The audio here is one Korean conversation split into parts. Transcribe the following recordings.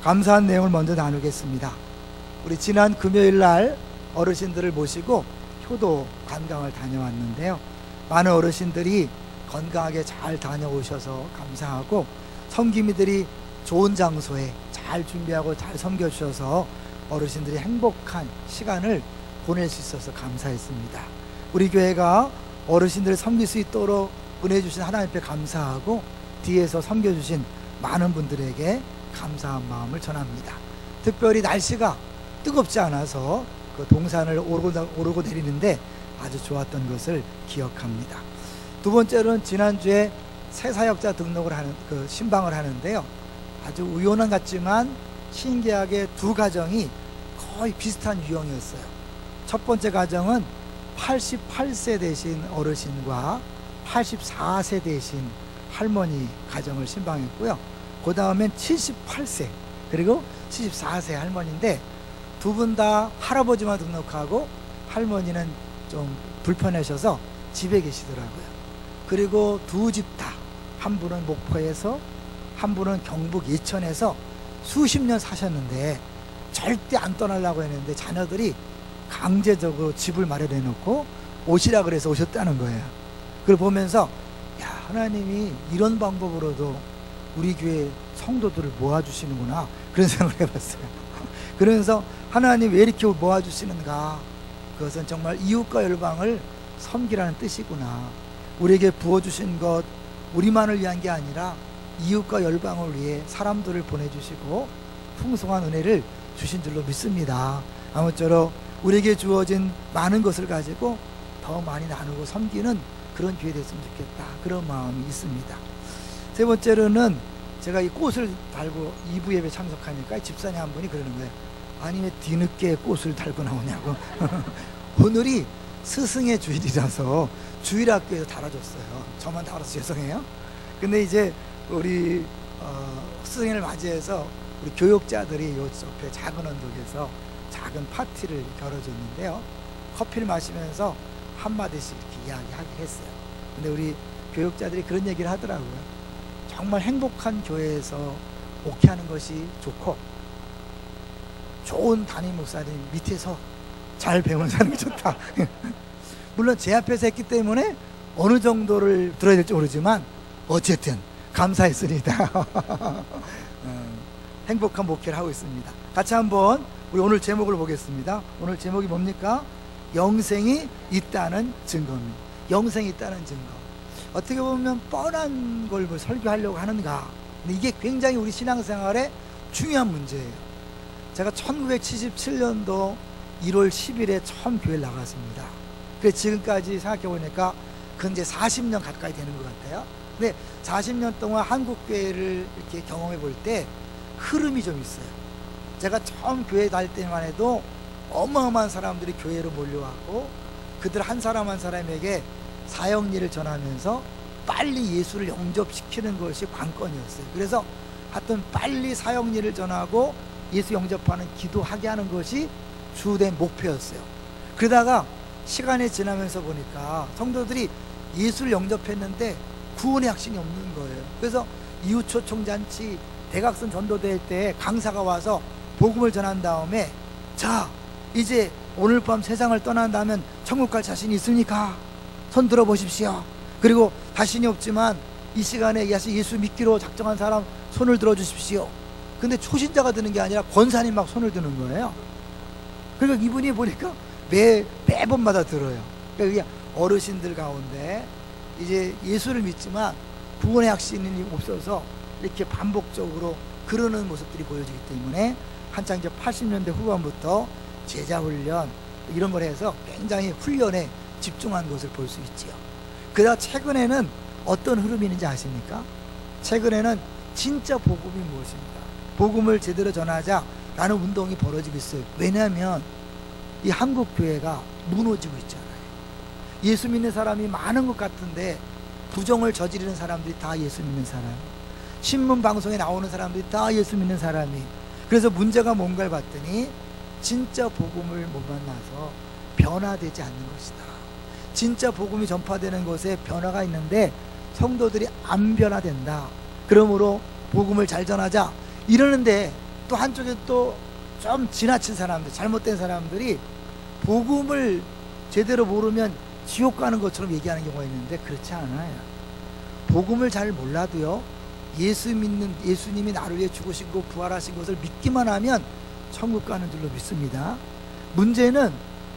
감사한 내용을 먼저 나누겠습니다. 우리 지난 금요일 날 어르신들을 모시고 효도 관광을 다녀왔는데요. 많은 어르신들이 건강하게 잘 다녀오셔서 감사하고, 섬김이들이 좋은 장소에 잘 준비하고 잘 섬겨주셔서 어르신들이 행복한 시간을 보낼 수 있어서 감사했습니다. 우리 교회가 어르신들을 섬길 수 있도록 은혜 주신 하나님 앞에 감사하고, 뒤에서 섬겨주신 많은 분들에게 감사한 마음을 전합니다. 특별히 날씨가 뜨겁지 않아서 그 동산을 오르고 내리는데 아주 좋았던 것을 기억합니다. 두 번째로는 지난주에 새사역자 등록을 하는 신방을 하는데요. 아주 우연한 같지만 신기하게 두 가정이 거의 비슷한 유형이었어요. 첫 번째 가정은 88세 되신 어르신과 84세 되신 할머니 가정을 신방했고요. 그 다음엔 78세 그리고 74세 할머니인데, 두 분 다 할아버지만 등록하고 할머니는 좀 불편하셔서 집에 계시더라고요. 그리고 두 집 다, 한 분은 목포에서 한 분은 경북 예천에서 수십 년 사셨는데 절대 안 떠나려고 했는데 자녀들이 강제적으로 집을 마련해 놓고 오시라 그래서 오셨다는 거예요. 그걸 보면서 야, 하나님이 이런 방법으로도 우리 교회 성도들을 모아주시는구나, 그런 생각을 해봤어요. 그러면서 하나님 왜 이렇게 모아주시는가, 그것은 정말 이웃과 열방을 섬기라는 뜻이구나. 우리에게 부어주신 것 우리만을 위한 게 아니라 이웃과 열방을 위해 사람들을 보내주시고 풍성한 은혜를 주신 줄로 믿습니다. 아무쪼록 우리에게 주어진 많은 것을 가지고 더 많이 나누고 섬기는 그런 기회 됐으면 좋겠다, 그런 마음이 있습니다. 세 번째로는 제가 이 꽃을 달고 2부 예배 참석하니까 집사님 한 분이 그러는 거예요. 아니 왜 뒤늦게 꽃을 달고 나오냐고. 오늘이 스승의 주일이라서 주일학교에서 달아줬어요. 저만 달아서 죄송해요. 근데 이제 우리 스승을 맞이해서 우리 교육자들이 요 옆에 작은 언덕에서 작은 파티를 열어줬는데요. 커피를 마시면서 한마디씩 이렇게 이야기하게 했어요. 근데 우리 교육자들이 그런 얘기를 하더라고요. 정말 행복한 교회에서 목회하는 것이 좋고, 좋은 담임 목사님 밑에서 잘 배우는 사람이 좋다. 물론 제 앞에서 했기 때문에 어느 정도를 들어야 될지 모르지만 어쨌든 감사했습니다. 행복한 목회를 하고 있습니다. 같이 한번 우리 오늘 제목을 보겠습니다. 오늘 제목이 뭡니까? 영생이 있다는 증거입니다. 영생이 있다는 증거. 어떻게 보면 뻔한 걸 설교하려고 하는가, 근데 이게 굉장히 우리 신앙생활에 중요한 문제예요. 제가 1977년도 1월 10일에 처음 교회를 나갔습니다. 그래서 지금까지 생각해 보니까 그건 이제 40년 가까이 되는 것 같아요. 근데 40년 동안 한국 교회를 이렇게 경험해 볼 때 흐름이 좀 있어요. 제가 처음 교회 다닐 때만 해도 어마어마한 사람들이 교회로 몰려왔고, 그들 한 사람 한 사람에게 사역일을 전하면서 빨리 예수를 영접시키는 것이 관건이었어요. 그래서 하여튼 빨리 사역일을 전하고 예수 영접하는 기도하게 하는 것이 주된 목표였어요. 그러다가 시간이 지나면서 보니까 성도들이 예수를 영접했는데 구원의 확신이 없는 거예요. 그래서 이웃초청잔치, 대각선 전도대회 때 강사가 와서 복음을 전한 다음에, 자 이제 오늘 밤 세상을 떠난다면 천국 갈 자신이 있습니까? 손 들어보십시오. 그리고 자신이 없지만 이 시간에 예수 믿기로 작정한 사람 손을 들어주십시오. 근데 초신자가 드는 게 아니라 권사님 막 손을 드는 거예요. 그러니까 이분이 보니까 매번마다 들어요. 그러니까 어르신들 가운데 이제 예수를 믿지만 구원의 확신이 없어서 이렇게 반복적으로 그러는 모습들이 보여지기 때문에 한창 이제 80년대 후반부터 제자훈련 이런 걸 해서 굉장히 훈련에 집중한 것을 볼 수 있지요. 그러다 최근에는 어떤 흐름이 있는지 아십니까? 최근에는 진짜 복음이 무엇입니까? 복음을 제대로 전하자라는 운동이 벌어지고 있어요. 왜냐하면 이 한국 교회가 무너지고 있잖아요. 예수 믿는 사람이 많은 것 같은데 부정을 저지르는 사람들이 다 예수 믿는 사람, 신문 방송에 나오는 사람들이 다 예수 믿는 사람이. 그래서 문제가 뭔가를 봤더니 진짜 복음을 못 만나서 변화되지 않는 것이다. 진짜 복음이 전파되는 것에 변화가 있는데 성도들이 안 변화된다. 그러므로 복음을 잘 전하자 이러는데 또 한쪽에 또 좀 지나친 사람들, 잘못된 사람들이 복음을 제대로 모르면 지옥 가는 것처럼 얘기하는 경우가 있는데 그렇지 않아요. 복음을 잘 몰라도요, 예수님이 나를 위해 죽으시고 부활하신 것을 믿기만 하면 천국 가는 줄로 믿습니다. 문제는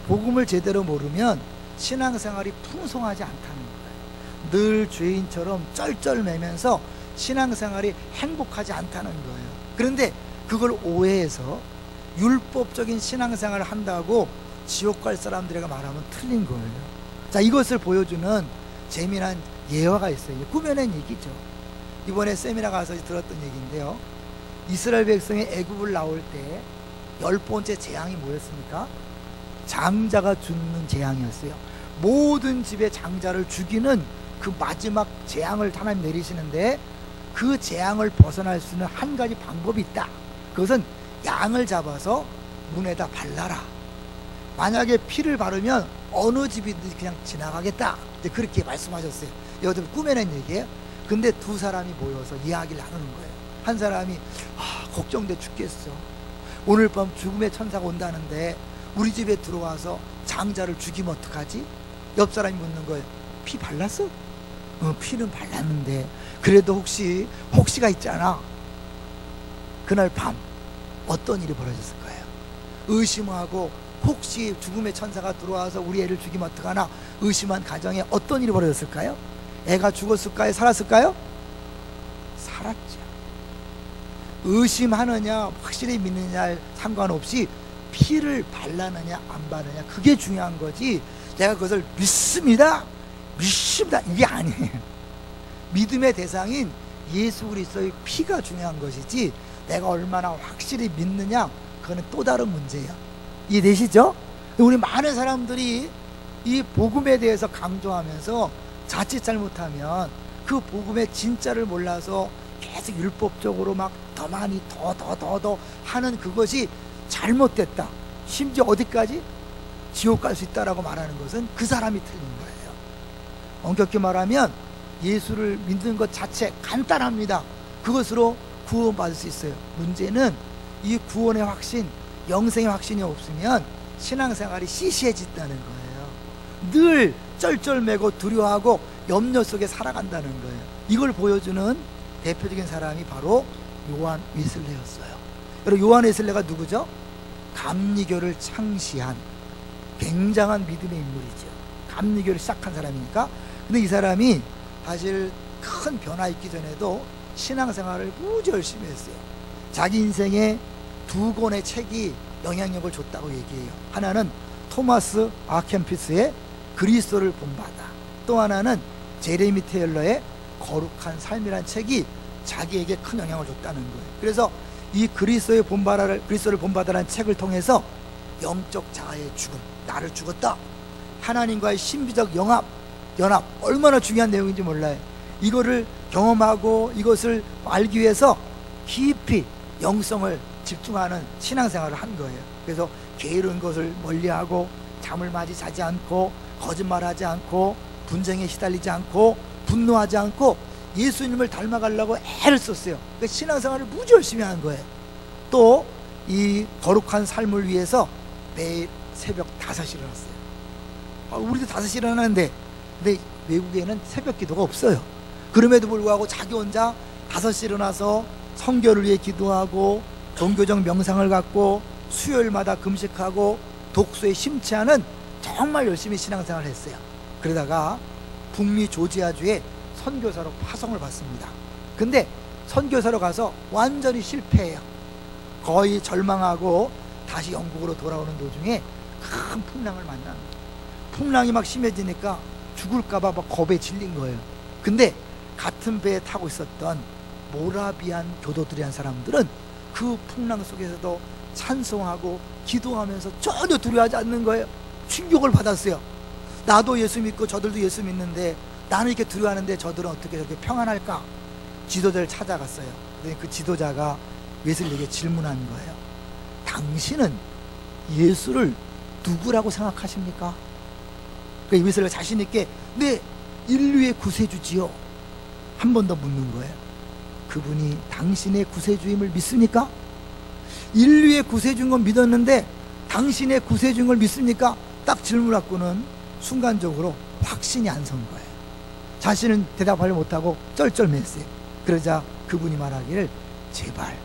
복음을 제대로 모르면 신앙생활이 풍성하지 않다는 거예요. 늘 죄인처럼 쩔쩔매면서 신앙생활이 행복하지 않다는 거예요. 그런데 그걸 오해해서 율법적인 신앙생활을 한다고 지옥 갈 사람들에게 말하면 틀린 거예요. 자, 이것을 보여주는 재미난 예화가 있어요. 꾸며낸 얘기죠. 이번에 세미나 가서 들었던 얘기인데요, 이스라엘 백성이 애굽을 나올 때 10번째 재앙이 뭐였습니까? 장자가 죽는 재앙이었어요. 모든 집의 장자를 죽이는 그 마지막 재앙을 하나님 내리시는데, 그 재앙을 벗어날 수 있는 한 가지 방법이 있다. 그것은 양을 잡아서 문에다 발라라. 만약에 피를 바르면 어느 집이든지 그냥 지나가겠다. 이제 그렇게 말씀하셨어요. 이것도 꾸며낸 얘기예요. 근데 두 사람이 모여서 이야기를 나누는 거예요. 한 사람이 걱정돼 죽겠어. 오늘 밤 죽음의 천사가 온다는데 우리 집에 들어와서 장자를 죽이면 어떡하지? 옆 사람이 묻는 거예요. 피 발랐어? 피는 발랐는데 그래도 혹시가 있잖아. 그날 밤 어떤 일이 벌어졌을 거예요? 의심하고 혹시 죽음의 천사가 들어와서 우리 애를 죽이면 어떡하나 의심한 가정에 어떤 일이 벌어졌을까요? 애가 죽었을까요? 살았을까요? 살았죠. 의심하느냐 확실히 믿느냐 상관없이 피를 발라느냐 안 바르느냐, 그게 중요한 거지, 내가 그것을 믿습니다 이게 아니에요. 믿음의 대상인 예수 그리스도의 피가 중요한 것이지, 내가 얼마나 확실히 믿느냐 그거는 또 다른 문제예요. 이해되시죠? 우리 많은 사람들이 이 복음에 대해서 강조하면서 자칫 잘못하면 그 복음의 진짜를 몰라서 계속 율법적으로 막 더 많이 더 하는 그것이 잘못됐다. 심지어 어디까지? 지옥 갈 수 있다라고 말하는 것은 그 사람이 틀린 거예요. 엄격히 말하면 예수를 믿는 것 자체 간단합니다. 그것으로 구원받을 수 있어요. 문제는 이 구원의 확신, 영생의 확신이 없으면 신앙생활이 시시해진다는 거예요. 늘 쩔쩔매고 두려워하고 염려 속에 살아간다는 거예요. 이걸 보여주는 대표적인 사람이 바로 요한 웨슬레였어요. 여러분, 요한 웨슬레가 누구죠? 감리교를 창시한 굉장한 믿음의 인물이죠. 감리교를 시작한 사람이니까. 근데 이 사람이 사실 큰 변화 있기 전에도 신앙생활을 무지 열심히 했어요. 자기 인생에 2권의 책이 영향력을 줬다고 얘기해요. 하나는 토마스 아켄피스의 그리스도를 본받아, 또 하나는 제레미 테일러의 거룩한 삶이라는 책이 자기에게 큰 영향을 줬다는 거예요. 그래서 이 그리스도를 본받아라는 책을 통해서 영적 자아의 죽음, 나를 죽었다, 하나님과의 신비적 연합 얼마나 중요한 내용인지 몰라요. 이거를 경험하고 이것을 알기 위해서 깊이 영성을 집중하는 신앙생활을 한 거예요. 그래서 게으른 것을 멀리하고 잠을 많이 자지 않고 거짓말하지 않고 분쟁에 시달리지 않고 분노하지 않고 예수님을 닮아가려고 애를 썼어요. 그러니까 신앙생활을 무지 열심히 한 거예요. 또 이 거룩한 삶을 위해서 매일 새벽 5시에 일어났어요. 우리도 5시에 일어나는데, 근데 외국에는 새벽 기도가 없어요. 그럼에도 불구하고 자기 혼자 5시에 일어나서 성결을 위해 기도하고 종교적 명상을 갖고 수요일마다 금식하고 독서에 심취하는 정말 열심히 신앙생활을 했어요. 그러다가 북미 조지아주에 선교사로 파송을 받습니다. 근데 선교사로 가서 완전히 실패해요. 거의 절망하고 다시 영국으로 돌아오는 도중에 큰 풍랑을 만납니다. 풍랑이 막 심해지니까 죽을까봐 막 겁에 질린 거예요. 근데 같은 배에 타고 있었던 모라비안 교도들이란 사람들은 그 풍랑 속에서도 찬송하고 기도하면서 전혀 두려워하지 않는 거예요. 충격을 받았어요. 나도 예수 믿고 저들도 예수 믿는데 나는 이렇게 두려워하는데 저들은 어떻게 저렇게 평안할까? 지도자를 찾아갔어요. 그랬더니 그 지도자가 웨슬리에게 질문한 거예요. 당신은 예수를 누구라고 생각하십니까? 그러니까 웨슬리가 자신 있게 네, 인류의 구세주지요. 한 번 더 묻는 거예요. 그분이 당신의 구세주임을 믿습니까? 인류의 구세주인 걸 믿었는데 당신의 구세주인 걸 믿습니까? 딱 질문하고는 순간적으로 확신이 안 선 거예요. 자신은 대답하지 못하고 쩔쩔맸어요. 그러자 그분이 말하기를 제발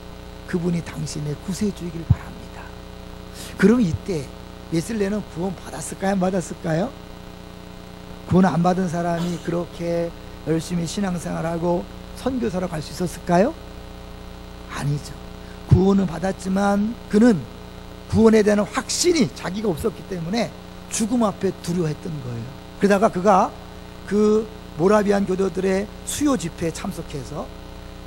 그분이 당신의 구세주이길 바랍니다. 그럼 이때 웨슬레는 구원 받았을까요? 안 받았을까요? 구원 안 받은 사람이 그렇게 열심히 신앙생활하고 선교사로 갈 수 있었을까요? 아니죠. 구원은 받았지만 그는 구원에 대한 확신이 자기가 없었기 때문에 죽음 앞에 두려워했던 거예요. 그러다가 그가 그 모라비안 교도들의 수요 집회에 참석해서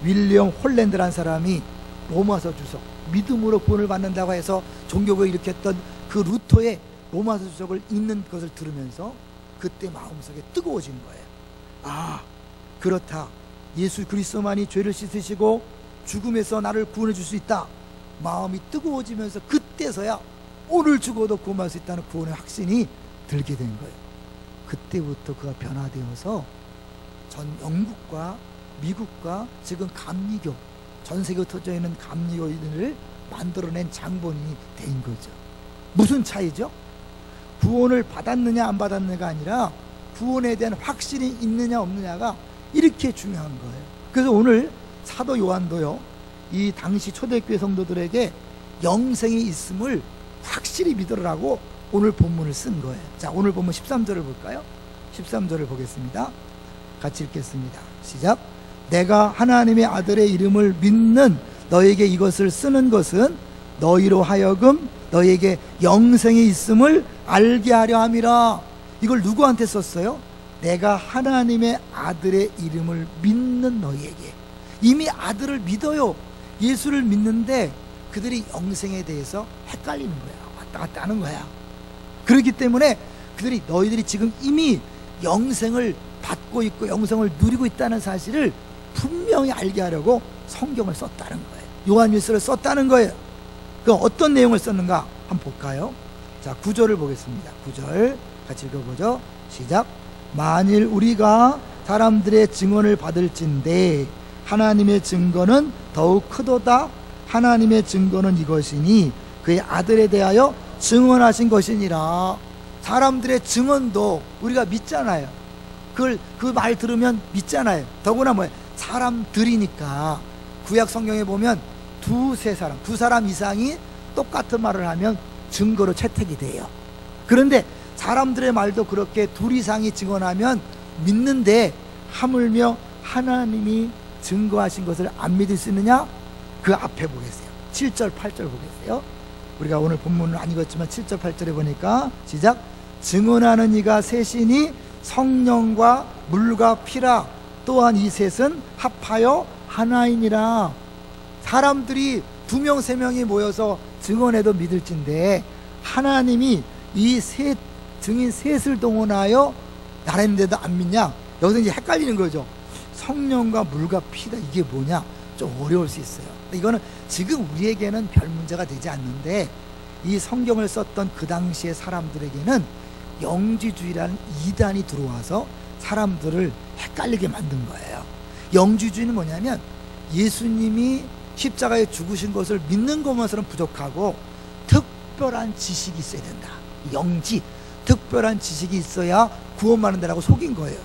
윌리엄 홀랜드라는 사람이 로마서 주석, 믿음으로 구원을 받는다고 해서 종교를 일으켰던 그 루터의 로마서 주석을 읽는 것을 들으면서 그때 마음속에 뜨거워진 거예요. 아, 그렇다. 예수 그리스도만이 죄를 씻으시고 죽음에서 나를 구원해 줄 수 있다. 마음이 뜨거워지면서 그때서야 오늘 죽어도 구원할 수 있다는 구원의 확신이 들게 된 거예요. 그때부터 그가 변화되어서 전 영국과 미국과 지금 감리교, 전 세계에 터져 있는 감리교인을 만들어낸 장본인이 된 거죠. 무슨 차이죠? 구원을 받았느냐 안 받았느냐가 아니라 구원에 대한 확신이 있느냐 없느냐가 이렇게 중요한 거예요. 그래서 오늘 사도 요한도요, 이 당시 초대교회 성도들에게 영생이 있음을 확실히 믿으라고 오늘 본문을 쓴 거예요. 자, 오늘 본문 13절을 볼까요? 13절을 보겠습니다. 같이 읽겠습니다. 시작. 내가 하나님의 아들의 이름을 믿는 너에게 이것을 쓰는 것은 너희로 하여금 너에게 영생이 있음을 알게 하려 함이라. 이걸 누구한테 썼어요? 내가 하나님의 아들의 이름을 믿는 너희에게. 이미 아들을 믿어요. 예수를 믿는데 그들이 영생에 대해서 헷갈리는 거야. 왔다 갔다 하는 거야. 그렇기 때문에 그들이 너희들이 지금 이미 영생을 받고 있고 영생을 누리고 있다는 사실을 분명히 알게 하려고 성경을 썼다는 거예요. 요한일서를 썼다는 거예요. 그 어떤 내용을 썼는가 한번 볼까요? 자, 9절을 보겠습니다. 9절 같이 읽어보죠. 시작. 만일 우리가 사람들의 증언을 받을진대 하나님의 증거는 더욱 크도다. 하나님의 증거는 이것이니 그의 아들에 대하여 증언하신 것이니라. 사람들의 증언도 우리가 믿잖아요. 그 말 들으면 믿잖아요. 더구나 뭐예요? 사람들이니까. 구약 성경에 보면 두 사람 이상이 똑같은 말을 하면 증거로 채택이 돼요. 그런데 사람들의 말도 그렇게 둘 이상이 증언하면 믿는데 하물며 하나님이 증거하신 것을 안 믿을 수 있느냐? 그 앞에 보겠어요. 7절 8절 보겠어요. 우리가 오늘 본문은 안 읽었지만 7절 8절에 보니까 시작. 증언하는 이가 셋이니 성령과 물과 피라. 또한 이 셋은 합하여 하나이니라. 사람들이 2명 3명이 모여서 증언해도 믿을진데 하나님이 이 셋 증인 셋을 동원하여 나랬는데도 안 믿냐? 여기서 이제 헷갈리는 거죠. 성령과 물과 피다, 이게 뭐냐? 좀 어려울 수 있어요. 이거는 지금 우리에게는 별 문제가 되지 않는데 이 성경을 썼던 그 당시의 사람들에게는 영지주의라는 이단이 들어와서 사람들을 헷갈리게 만든 거예요. 영지주의는 뭐냐면 예수님이 십자가에 죽으신 것을 믿는 것만으로는 부족하고 특별한 지식이 있어야 된다. 영지, 특별한 지식이 있어야 구원받는 데라고 속인 거예요.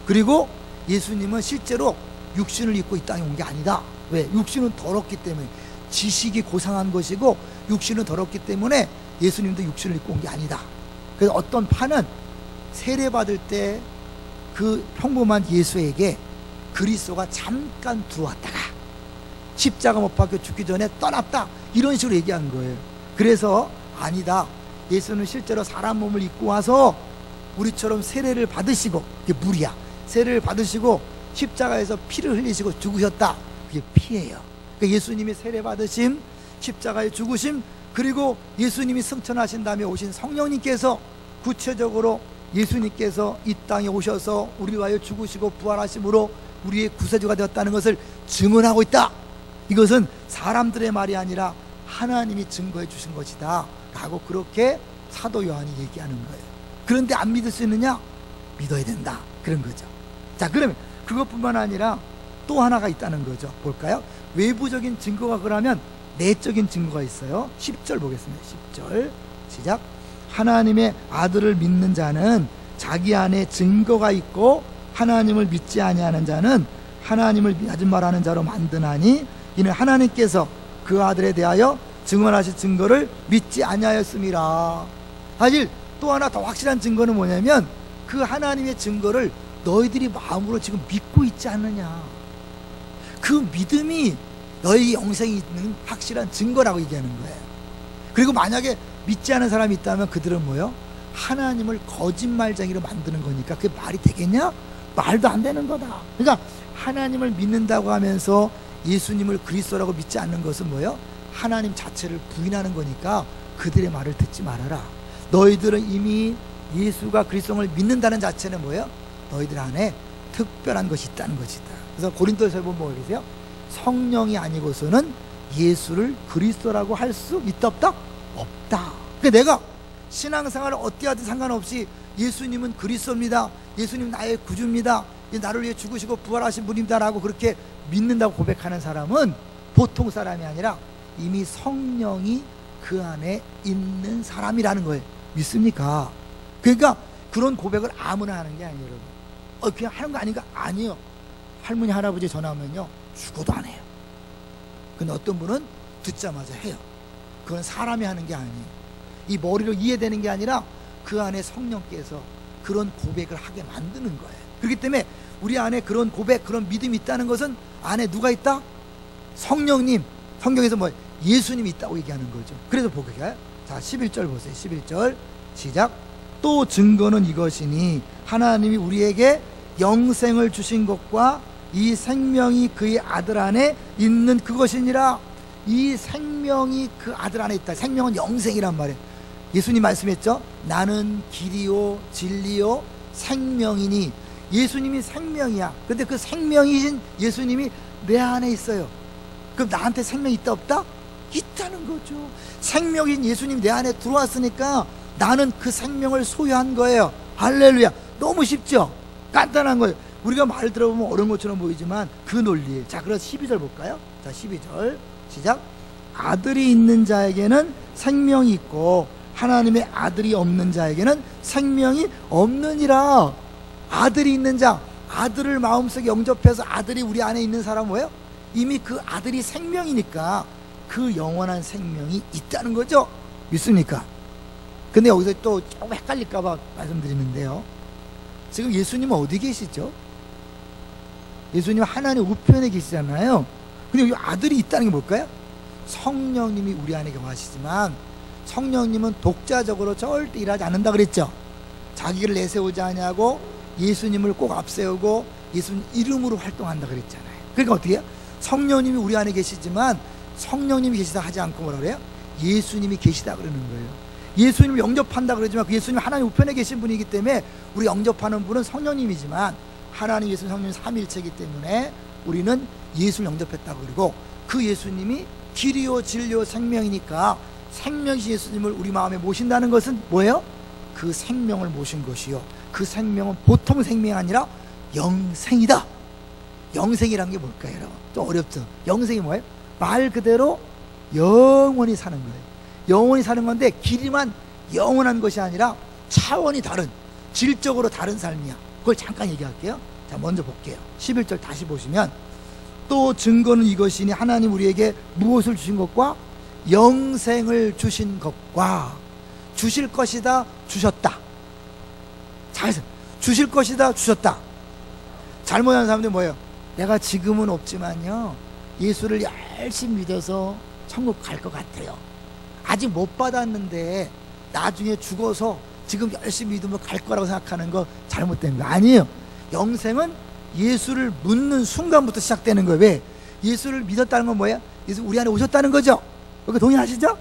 그리고 예수님은 실제로 육신을 입고 이 땅에 온 게 아니다. 왜? 육신은 더럽기 때문에. 지식이 고상한 것이고 육신은 더럽기 때문에 예수님도 육신을 입고 온 게 아니다. 그래서 어떤 파는 세례받을 때 그 평범한 예수에게 그리스도가 잠깐 들어왔다가 십자가 못 박혀 죽기 전에 떠났다, 이런 식으로 얘기한 거예요. 그래서 아니다, 예수는 실제로 사람 몸을 입고 와서 우리처럼 세례를 받으시고, 그게 물이야, 세례를 받으시고 십자가에서 피를 흘리시고 죽으셨다. 그게 피예요. 그러니까 예수님이 세례 받으심, 십자가에 죽으심, 그리고 예수님이 승천하신 다음에 오신 성령님께서 구체적으로 예수님께서 이 땅에 오셔서 우리를 위하여 죽으시고 부활하심으로 우리의 구세주가 되었다는 것을 증언하고 있다. 이것은 사람들의 말이 아니라 하나님이 증거해 주신 것이다 라고 그렇게 사도 요한이 얘기하는 거예요. 그런데 안 믿을 수 있느냐? 믿어야 된다, 그런 거죠. 자, 그러면 그것뿐만 아니라 또 하나가 있다는 거죠. 볼까요? 외부적인 증거가 그러면 내적인 증거가 있어요. 10절 보겠습니다. 10절 시작. 하나님의 아들을 믿는 자는 자기 안에 증거가 있고 하나님을 믿지 아니하는 자는 하나님을 거짓말하는 자로 만드나니 이는 하나님께서 그 아들에 대하여 증언하실 증거를 믿지 아니하였음이라. 사실 또 하나 더 확실한 증거는 뭐냐면 그 하나님의 증거를 너희들이 마음으로 지금 믿고 있지 않느냐. 그 믿음이 너희 영생이 있는 확실한 증거라고 얘기하는 거예요. 그리고 만약에 믿지 않은 사람이 있다면 그들은 뭐요? 하나님을 거짓말쟁이로 만드는 거니까 그게 말이 되겠냐? 말도 안 되는 거다. 그러니까 하나님을 믿는다고 하면서 예수님을 그리스도라고 믿지 않는 것은 뭐예요? 하나님 자체를 부인하는 거니까 그들의 말을 듣지 말아라. 너희들은 이미 예수가 그리스도를 믿는다는 자체는 뭐예요? 너희들 안에 특별한 것이 있다는 것이다. 그래서 고린도서에 보면 뭐 그러세요? 성령이 아니고서는 예수를 그리스도라고 할 수 있다 없다? 없다. 그러니까 내가 신앙생활을 어떻게 하든 상관없이 예수님은 그리스도입니다. 예수님 나의 구주입니다. 나를 위해 죽으시고 부활하신 분입니다라고 그렇게 믿는다고 고백하는 사람은 보통 사람이 아니라 이미 성령이 그 안에 있는 사람이라는 거예요. 믿습니까? 그러니까 그런 고백을 아무나 하는 게 아니에요, 여러분. 그냥 하는 거 아닌가? 아니에요. 할머니 할아버지 전화하면요 죽어도 안 해요. 근데 어떤 분은 듣자마자 해요. 그건 사람이 하는 게 아니에요. 이 머리로 이해되는 게 아니라 그 안에 성령께서 그런 고백을 하게 만드는 거예요. 그렇기 때문에 우리 안에 그런 고백, 그런 믿음이 있다는 것은 안에 누가 있다? 성령님. 성경에서 뭐 예수님이 있다고 얘기하는 거죠. 그래서 보게요. 자, 11절 보세요. 11절 시작. 또 증거는 이것이니 하나님이 우리에게 영생을 주신 것과 이 생명이 그의 아들 안에 있는 그것이니라. 이 생명이 그 아들 안에 있다. 생명은 영생이란 말이에요. 예수님 말씀했죠. 나는 길이요 진리요 생명이니. 예수님이 생명이야. 근데 그 생명이신 예수님이 내 안에 있어요. 그럼 나한테 생명이 있다 없다? 있다는 거죠. 생명인 예수님이 내 안에 들어왔으니까 나는 그 생명을 소유한 거예요. 할렐루야. 너무 쉽죠? 간단한 거예요. 우리가 말 들어보면 어려운 것처럼 보이지만 그 논리예요. 자, 그래서 12절 볼까요? 자, 12절 시작. 아들이 있는 자에게는 생명이 있고 하나님의 아들이 없는 자에게는 생명이 없느니라. 아들이 있는 자, 아들을 마음속에 영접해서 아들이 우리 안에 있는 사람은 뭐예요? 이미 그 아들이 생명이니까 그 영원한 생명이 있다는 거죠. 믿습니까? 근데 여기서 또 조금 헷갈릴까봐 말씀드리는데요. 지금 예수님은 어디 계시죠? 예수님은 하나님 우편에 계시잖아요. 근데 여기 아들이 있다는 게 뭘까요? 성령님이 우리 안에 거하시지만 성령님은 독자적으로 절대 일하지 않는다 그랬죠. 자기를 내세우지 아니하고 예수님을 꼭 앞세우고 예수님 이름으로 활동한다 그랬잖아요. 그러니까 어떻게 해요? 성령님이 우리 안에 계시지만 성령님이 계시다 하지 않고 뭐라 그래요? 예수님이 계시다 그러는 거예요. 예수님을 영접한다 그러지만 그 예수님 하나님 우편에 계신 분이기 때문에 우리 영접하는 분은 성령님이지만 하나님 예수님 성령님 삼위일체이기 때문에 우리는 예수를 영접했다고 그러고 그 예수님이 길이요 진리요 생명이니까 생명이신 예수님을 우리 마음에 모신다는 것은 뭐예요? 그 생명을 모신 것이요. 그 생명은 보통 생명이 아니라 영생이다. 영생이란 게 뭘까요, 여러분? 좀 어렵죠? 영생이 뭐예요? 말 그대로 영원히 사는 거예요. 영원히 사는 건데 길이만 영원한 것이 아니라 차원이 다른, 질적으로 다른 삶이야. 그걸 잠깐 얘기할게요. 자, 먼저 볼게요. 11절 다시 보시면 또 증거는 이것이니 하나님 우리에게 무엇을 주신 것과 영생을 주신 것과 주실 것이다 주셨다. 잘해서 주실 것이다 주셨다. 잘못하는 사람들이 뭐예요? 내가 지금은 없지만요 예수를 열심히 믿어서 천국 갈 것 같아요. 아직 못 받았는데 나중에 죽어서 지금 열심히 믿으면 갈 거라고 생각하는 거 잘못된 거 아니에요. 영생은 예수를 묻는 순간부터 시작되는 거예요. 왜? 예수를 믿었다는 건 뭐예요? 예수 우리 안에 오셨다는 거죠. 그거 동의하시죠?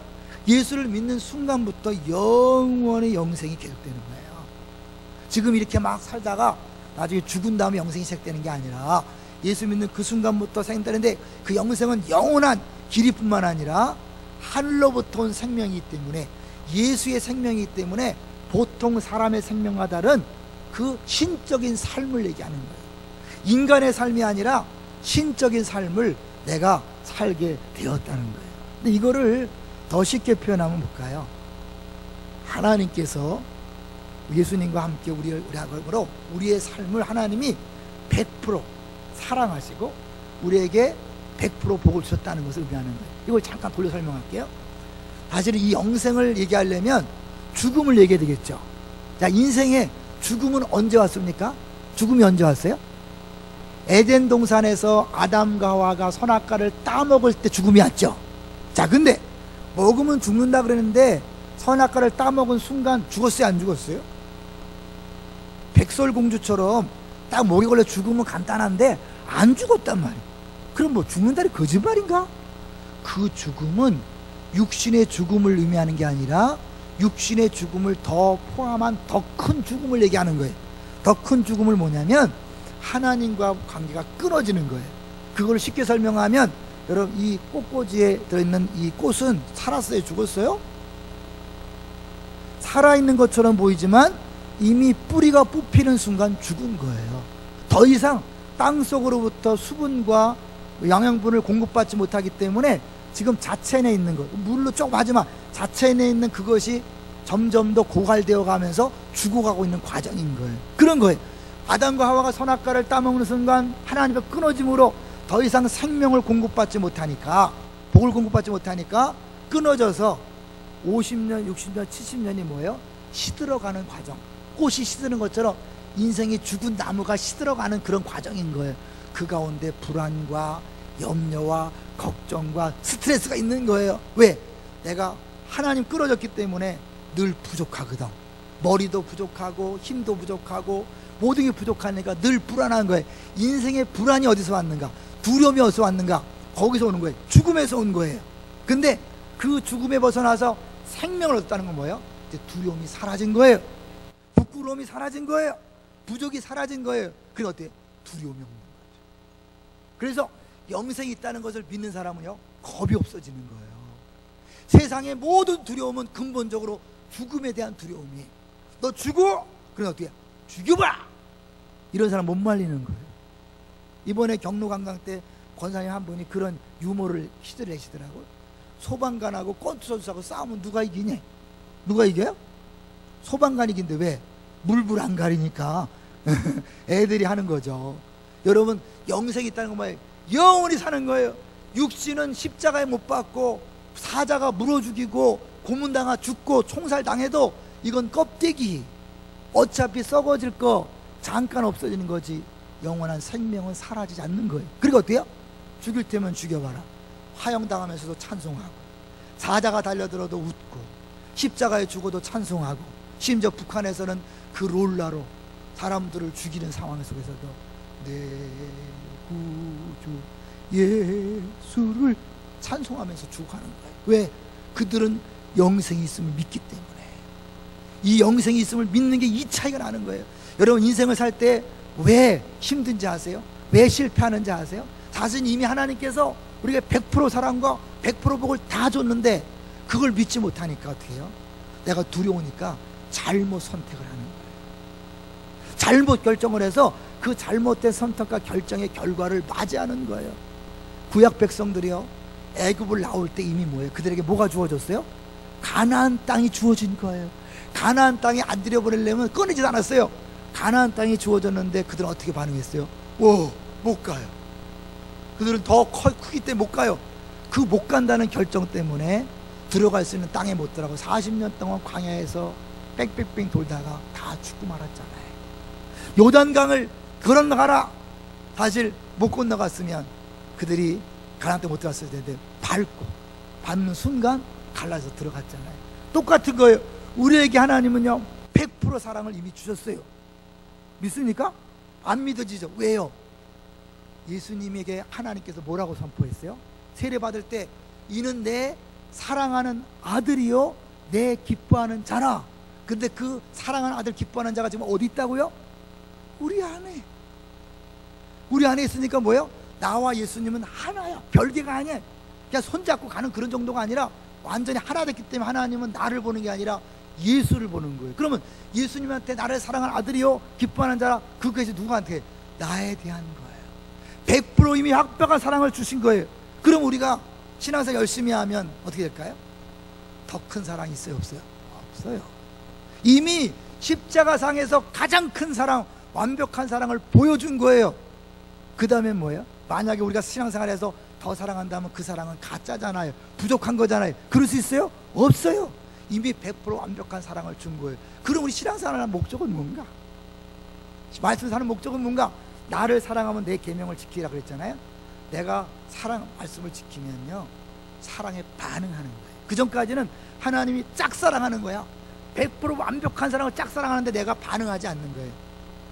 예수를 믿는 순간부터 영원의 영생이 계속되는 거예요. 지금 이렇게 막 살다가 나중에 죽은 다음에 영생이 시작되는 게 아니라 예수 믿는 그 순간부터 생기는데 그 영생은 영원한 길이뿐만 아니라 하늘로부터 온 생명이기 때문에 예수의 생명이기 때문에 보통 사람의 생명과 다른 그 신적인 삶을 얘기하는 거예요. 인간의 삶이 아니라 신적인 삶을 내가 살게 되었다는 거예요. 근데 이거를 더 쉽게 표현하면 뭘까요? 하나님께서 예수님과 함께 우리하고 우리의 삶을 하나님이 100% 사랑하시고 우리에게 100% 복을 주셨다는 것을 의미하는 거예요. 이걸 잠깐 돌려 설명할게요. 사실은 이 영생을 얘기하려면 죽음을 얘기해야 되겠죠. 자, 인생에 죽음은 언제 왔습니까? 죽음이 언제 왔어요? 에덴 동산에서 아담과 하와가 선악과를 따먹을 때 죽음이 왔죠. 자, 근데 먹으면 죽는다 그랬는데 선악과를 따먹은 순간 죽었어요, 안 죽었어요? 백설공주처럼 딱 목에 걸려 죽으면 간단한데 안 죽었단 말이에요. 그럼 뭐 죽는다는 거짓말인가? 그 죽음은 육신의 죽음을 의미하는 게 아니라 육신의 죽음을 더 포함한 더 큰 죽음을 얘기하는 거예요. 더 큰 죽음을 뭐냐면 하나님과 관계가 끊어지는 거예요. 그걸 쉽게 설명하면 여러분, 이 꽃꽂이에 들어있는 이 꽃은 살았어요, 죽었어요? 살아있는 것처럼 보이지만 이미 뿌리가 뽑히는 순간 죽은 거예요. 더 이상 땅속으로부터 수분과 영양분을 공급받지 못하기 때문에 지금 자체 내에 있는 것, 물로 조금 하지만 자체 내에 있는 그것이 점점 더 고갈되어 가면서 죽어가고 있는 과정인 거예요. 그런 거예요. 아담과 하와가 선악과를 따먹는 순간 하나님과 끊어짐으로 더 이상 생명을 공급받지 못하니까, 복을 공급받지 못하니까 끊어져서 50년, 60년, 70년이 뭐예요? 시들어가는 과정. 꽃이 시드는 것처럼 인생이 죽은 나무가 시들어가는 그런 과정인 거예요. 그 가운데 불안과 염려와 걱정과 스트레스가 있는 거예요. 왜? 내가 하나님 끊어졌기 때문에 늘 부족하거든. 머리도 부족하고 힘도 부족하고 모든 게 부족하니까 늘 불안한 거예요. 인생의 불안이 어디서 왔는가? 두려움이 어디서 왔는가? 거기서 오는 거예요. 죽음에서 온 거예요. 근데 그 죽음에 벗어나서 생명을 얻었다는 건 뭐예요? 이제 두려움이 사라진 거예요. 부끄러움이 사라진 거예요. 부족이 사라진 거예요. 그게 어때요? 두려움이 없는 거죠. 그래서 영생이 있다는 것을 믿는 사람은요, 겁이 없어지는 거예요. 세상의 모든 두려움은 근본적으로 죽음에 대한 두려움이. 너 죽어? 그래 어떻게? 죽여봐! 이런 사람 못 말리는 거예요. 이번에 경로관광 때 권사님 한 분이 그런 유머를 내시더라고요. 소방관하고 권투선수하고 싸우면 누가 이기냐? 누가 이겨요? 소방관이 이긴데 왜? 물불 안 가리니까 애들이 하는 거죠. 여러분, 영생이 있다는 건 뭐예요? 영원히 사는 거예요. 육신은 십자가에 못 박고 사자가 물어 죽이고 고문당하 죽고 총살당해도 이건 껍데기. 어차피 썩어질 거 잠깐 없어지는 거지. 영원한 생명은 사라지지 않는 거예요. 그리고 어때요? 죽일 테면 죽여봐라. 화형당하면서도 찬송하고, 사자가 달려들어도 웃고, 십자가에 죽어도 찬송하고, 심지어 북한에서는 그 롤라로 사람들을 죽이는 상황 속에서도 내 구주 예수를 찬송하면서 죽어가는 거예요. 왜? 그들은 영생이 있음을 믿기 때문에. 이 영생이 있음을 믿는 게 이 차이가 나는 거예요. 여러분, 인생을 살 때 왜 힘든지 아세요? 왜 실패하는지 아세요? 사실 이미 하나님께서 우리가 100% 사랑과 100% 복을 다 줬는데 그걸 믿지 못하니까 어떻게 해요? 내가 두려우니까 잘못 선택을 하는 거예요. 잘못 결정을 해서 그 잘못된 선택과 결정의 결과를 맞이하는 거예요. 구약 백성들이요, 애굽을 나올 때 이미 뭐예요? 그들에게 뭐가 주어졌어요? 가나안 땅이 주어진 거예요. 가나안 땅에 안 들여보내려면 꺼내지도 않았어요. 가나안 땅이 주어졌는데 그들은 어떻게 반응했어요? 못 가요. 그들은 더 크기 때문에 못 가요. 그 못 간다는 결정 때문에 들어갈 수 있는 땅에 못 들어가고 40년 동안 광야에서 뺑뺑뺑 돌다가 다 죽고 말았잖아요. 요단강을 건너가라. 사실 못 건너갔으면 그들이 가나안 땅 못 들어갔을 텐데 밟는 순간 갈라서 들어갔잖아요. 똑같은 거예요. 우리에게 하나님은요 100% 사랑을 이미 주셨어요. 믿습니까? 안 믿어지죠. 왜요? 예수님에게 하나님께서 뭐라고 선포했어요? 세례 받을 때 이는 내 사랑하는 아들이요 내 기뻐하는 자라. 근데 그 사랑하는 아들 기뻐하는 자가 지금 어디 있다고요? 우리 안에. 우리 안에 있으니까 뭐예요? 나와 예수님은 하나야. 별개가 아니야. 그냥 손잡고 가는 그런 정도가 아니라 완전히 하나 됐기 때문에 하나님은 나를 보는 게 아니라 예수를 보는 거예요. 그러면 예수님한테 나를 사랑하는 아들이요 기뻐하는 자라, 그것이 누구한테? 나에 대한 거예요. 100% 이미 확백한 사랑을 주신 거예요. 그럼 우리가 신앙생활 열심히 하면 어떻게 될까요? 더 큰 사랑이 있어요, 없어요? 없어요. 이미 십자가상에서 가장 큰 사랑, 완벽한 사랑을 보여준 거예요. 그 다음에 뭐예요? 만약에 우리가 신앙생활에서 더 사랑한다면 그 사랑은 가짜잖아요. 부족한 거잖아요. 그럴 수 있어요? 없어요. 이미 100% 완벽한 사랑을 준 거예요. 그럼 우리 신앙생활의 목적은 뭔가? 말씀 사는 목적은 뭔가? 나를 사랑하면 내 계명을 지키라 그랬잖아요. 내가 말씀을 지키면요, 사랑에 반응하는 거예요. 그 전까지는 하나님이 짝사랑하는 거야. 100% 완벽한 사랑을 짝사랑하는데 내가 반응하지 않는 거예요.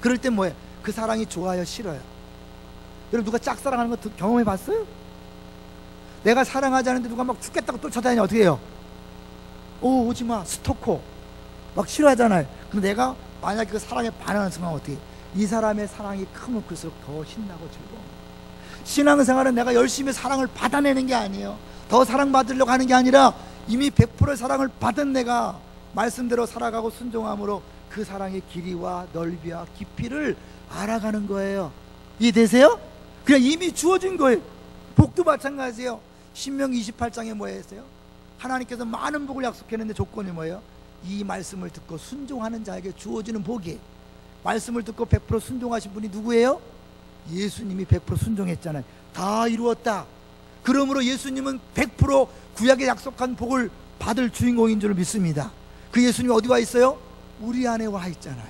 그럴 땐 뭐예요? 그 사랑이 좋아요, 싫어요? 여러분, 누가 짝사랑하는 거 경험해 봤어요? 내가 사랑하지 않는데 누가 막 죽겠다고 쫓아다니냐, 어떻게 해요? 오지마, 스토커, 막 싫어하잖아요. 근데 내가 만약에 그 사랑에 반응하는 순간 어떻게 해요? 이 사람의 사랑이 크면 클수록 더 신나고 즐거워. 신앙생활은 내가 열심히 사랑을 받아내는 게 아니에요. 더 사랑받으려고 하는 게 아니라 이미 100%의 사랑을 받은 내가 말씀대로 살아가고 순종함으로 그 사랑의 길이와 넓이와 깊이를 알아가는 거예요. 이해되세요? 그냥 이미 주어진 거예요. 복도 마찬가지예요. 신명기 28장에 뭐 했어요? 하나님께서 많은 복을 약속했는데 조건이 뭐예요? 이 말씀을 듣고 순종하는 자에게 주어지는 복이에요. 말씀을 듣고 100% 순종하신 분이 누구예요? 예수님이 100% 순종했잖아요. 다 이루었다. 그러므로 예수님은 100% 구약에 약속한 복을 받을 주인공인 줄 믿습니다. 그 예수님이 어디 와 있어요? 우리 안에 와 있잖아요.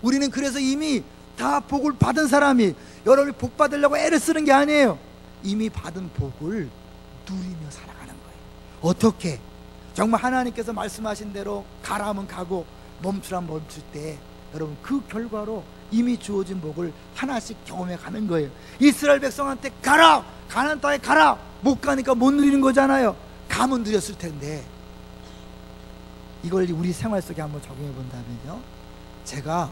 우리는 그래서 이미 다 복을 받은 사람이, 여러분이 복 받으려고 애를 쓰는 게 아니에요. 이미 받은 복을 누리며 살아가는 거예요. 어떻게? 정말 하나님께서 말씀하신 대로 가라 하면 가고 멈추라 멈출 때 여러분 그 결과로 이미 주어진 복을 하나씩 경험해 가는 거예요. 이스라엘 백성한테 가라! 가나안 땅에 가라! 못 가니까 못 누리는 거잖아요. 가면 누렸을 텐데 이걸 우리 생활 속에 한번 적용해 본다면요, 제가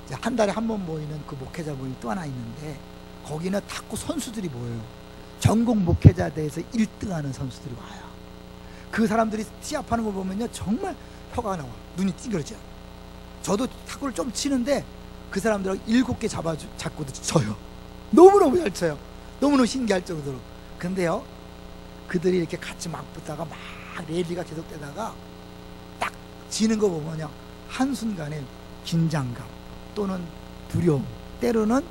이제 한 달에 한 번 모이는 그 목회자 모임이 또 하나 있는데 거기는 탁구 선수들이 모여요. 전국 목회자 대회에서 1등하는 선수들이 와요. 그 사람들이 시합하는 거 보면요 정말 혀가 나와, 눈이 찡그러져. 저도 탁구를 좀 치는데 그 사람들하고 7개 잡고도 져요. 너무너무 잘 쳐요. 너무너무 신기할 정도로. 근데요, 그들이 이렇게 같이 막 붙다가 막 랠리가 계속되다가 딱 지는 거 보면요, 한순간에 긴장감 또는 두려움, 때로는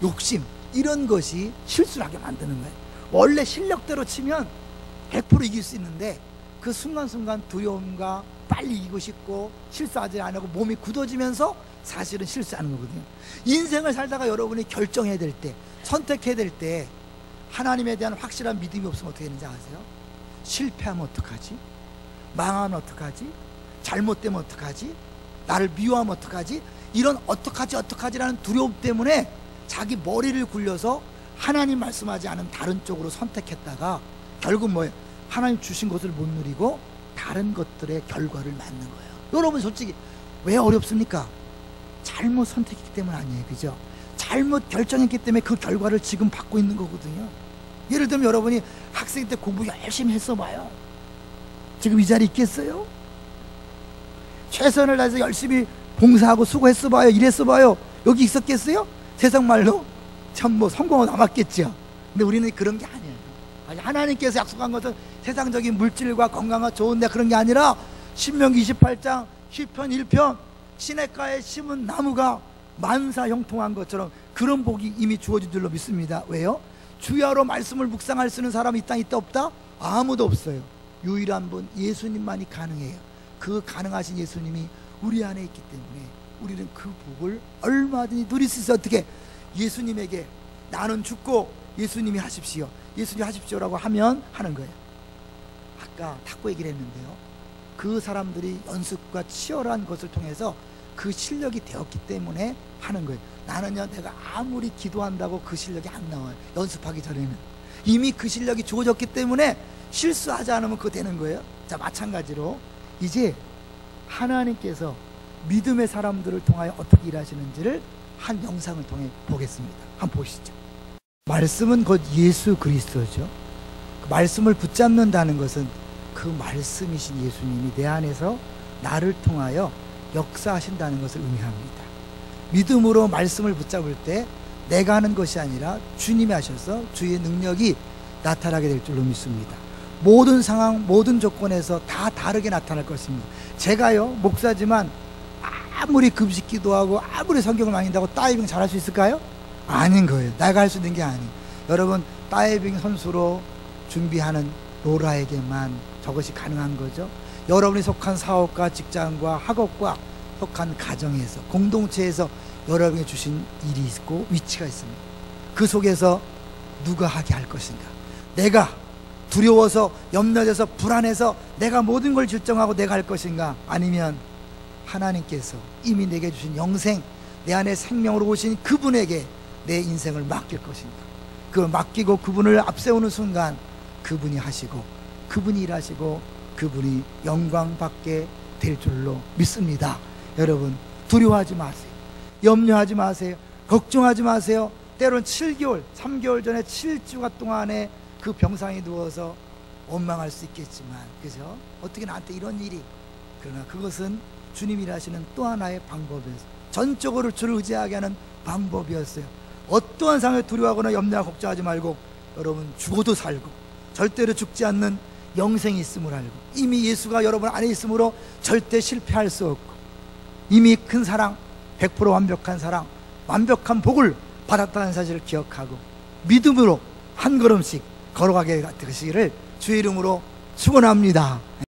욕심, 이런 것이 실수를 하게 만드는 거예요. 원래 실력대로 치면 100% 이길 수 있는데 그 순간순간 두려움과 빨리 이기고 싶고 실수하지 않고 몸이 굳어지면서 사실은 실수하는 거거든요. 인생을 살다가 여러분이 결정해야 될 때, 선택해야 될 때 하나님에 대한 확실한 믿음이 없으면 어떻게 되는지 아세요? 실패하면 어떡하지? 망하면 어떡하지? 잘못되면 어떡하지? 나를 미워하면 어떡하지? 이런 어떡하지라는 두려움 때문에 자기 머리를 굴려서 하나님 말씀하지 않은 다른 쪽으로 선택했다가 결국 뭐예요? 하나님 주신 것을 못 누리고 다른 것들의 결과를 맞는 거예요. 여러분 솔직히 왜 어렵습니까? 잘못 선택했기 때문 아니에요, 그죠? 잘못 결정했기 때문에 그 결과를 지금 받고 있는 거거든요. 예를 들면 여러분이 학생 때 공부 열심히 했어봐요. 지금 이 자리에 있겠어요? 최선을 다해서 열심히 봉사하고 수고했어봐요. 일했어봐요. 여기 있었겠어요? 세상 말로 참 뭐 성공은 남았겠죠. 근데 우리는 그런 게 아니에요. 하나님께서 약속한 것은 세상적인 물질과 건강과 좋은데 그런 게 아니라 신명기 28장 10편 1편 시냇가에 심은 나무가 만사 형통한 것처럼 그런 복이 이미 주어진 줄로 믿습니다. 왜요? 주야로 말씀을 묵상할 수 있는 사람이 이 땅에 있다 없다? 아무도 없어요. 유일한 분 예수님만이 가능해요. 그 가능하신 예수님이 우리 안에 있기 때문에 우리는 그 복을 얼마든지 누릴 수 있어요. 어떻게? 예수님에게 나는 죽고 예수님이 하십시오, 예수님 하십시오라고 하면 하는 거예요. 아까 탁구 얘기를 했는데요, 그 사람들이 연습과 치열한 것을 통해서 그 실력이 되었기 때문에 하는 거예요. 나는요, 내가 아무리 기도한다고 그 실력이 안 나와요. 연습하기 전에는 이미 그 실력이 주어졌기 때문에 실수하지 않으면 그거 되는 거예요. 자, 마찬가지로 이제 하나님께서 믿음의 사람들을 통하여 어떻게 일하시는지를 한 영상을 통해 보겠습니다. 한번 보시죠. 말씀은 곧 예수 그리스도죠. 그 말씀을 붙잡는다는 것은 그 말씀이신 예수님이 내 안에서 나를 통하여 역사하신다는 것을 의미합니다. 믿음으로 말씀을 붙잡을 때 내가 하는 것이 아니라 주님이 하셔서 주의 능력이 나타나게 될 줄로 믿습니다. 모든 상황, 모든 조건에서 다 다르게 나타날 것입니다. 제가요, 목사지만 아무리 금식 기도하고 아무리 성경을 많이 읽는다고 다이빙 잘할 수 있을까요? 아닌 거예요. 내가 할 수 있는 게 아니에요. 여러분, 다이빙 선수로 준비하는 로라에게만 저것이 가능한 거죠. 여러분이 속한 사업과 직장과 학업과 속한 가정에서, 공동체에서 여러분이 주신 일이 있고 위치가 있습니다. 그 속에서 누가 하게 할 것인가? 내가 두려워서 염려돼서 불안해서 내가 모든 걸 결정하고 내가 할 것인가? 아니면 하나님께서 이미 내게 주신 영생, 내 안에 생명으로 오신 그분에게 내 인생을 맡길 것인가? 그걸 맡기고 그분을 앞세우는 순간 그분이 하시고 그분이 일하시고 그분이 영광 받게 될 줄로 믿습니다. 여러분, 두려워하지 마세요. 염려하지 마세요. 걱정하지 마세요. 때로는 7개월, 3개월 전에 7주가 동안에 그 병상에 누워서 원망할 수 있겠지만, 그죠? 어떻게 나한테 이런 일이. 그러나 그것은 주님이 일하시는 또 하나의 방법이었어요. 전적으로 주를 의지하게 하는 방법이었어요. 어떠한 상황에 두려워하거나 염려하고 걱정하지 말고, 여러분, 죽어도 살고 절대로 죽지 않는 영생이 있음을 알고, 이미 예수가 여러분 안에 있으므로 절대 실패할 수 없고, 이미 큰 사랑, 100% 완벽한 사랑, 완벽한 복을 받았다는 사실을 기억하고 믿음으로 한 걸음씩 걸어가게 되시기를 주의 이름으로 축원합니다.